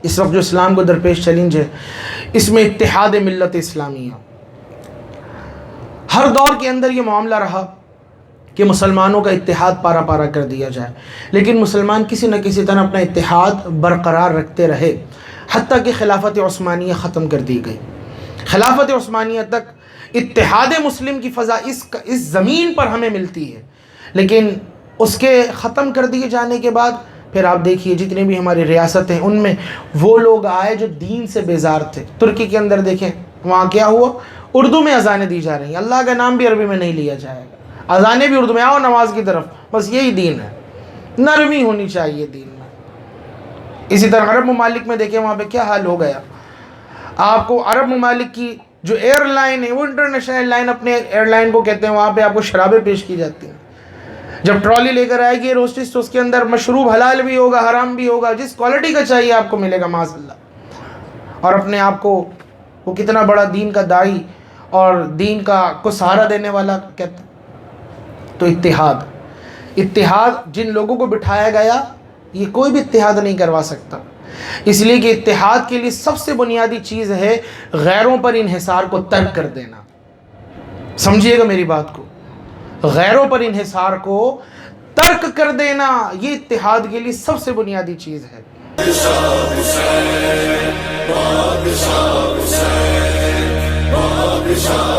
اس وقت جو اسلام کو درپیش چیلنج ہے اس میں اتحاد ملت اسلامیہ. ہر دور کے اندر یہ معاملہ رہا کہ مسلمانوں کا اتحاد پارا پارا کر دیا جائے، لیکن مسلمان کسی نہ کسی طرح اپنا اتحاد برقرار رکھتے رہے حتیٰ کہ خلافت عثمانیہ ختم کر دی گئی. خلافت عثمانیہ تک اتحاد مسلم کی فضا اس زمین پر ہمیں ملتی ہے، لیکن اس کے ختم کر دیے جانے کے بعد پھر آپ دیکھیے جتنی بھی ہماری ریاستیں ان میں وہ لوگ آئے جو دین سے بیزار تھے. ترکی کے اندر دیکھیں وہاں کیا ہوا، اردو میں اذانیں دی جا رہی ہیں، اللہ کا نام بھی عربی میں نہیں لیا جائے گا، اذانیں بھی اردو میں، آؤ نماز کی طرف، بس یہی دین ہے. نرمی ہونی چاہیے دین میں. اسی طرح عرب ممالک میں دیکھیں وہاں پہ کیا حال ہو گیا. آپ کو عرب ممالک کی جو ایئر لائن ہے وہ انٹرنیشنل ایئر لائن اپنے ایئر لائن کو کہتے ہیں، وہاں پہ آپ کو شرابیں پیش کی جاتی ہیں. جب ٹرالی لے کر آئے گی روسٹس تو اس کے اندر مشروب حلال بھی ہوگا حرام بھی ہوگا، جس کوالٹی کا چاہیے آپ کو ملے گا معاذ اللہ. اور اپنے آپ کو وہ کتنا بڑا دین کا داعی اور دین کو سہارا دینے والا کہتا. تو اتحاد جن لوگوں کو بٹھایا گیا یہ کوئی بھی اتحاد نہیں کروا سکتا، اس لیے کہ اتحاد کے لیے سب سے بنیادی چیز ہے غیروں پر انحصار کو ترک کر دینا. سمجھیے گا میری بات کو، غیروں پر انحصار کو ترک کر دینا یہ اتحاد کے لیے سب سے بنیادی چیز ہے.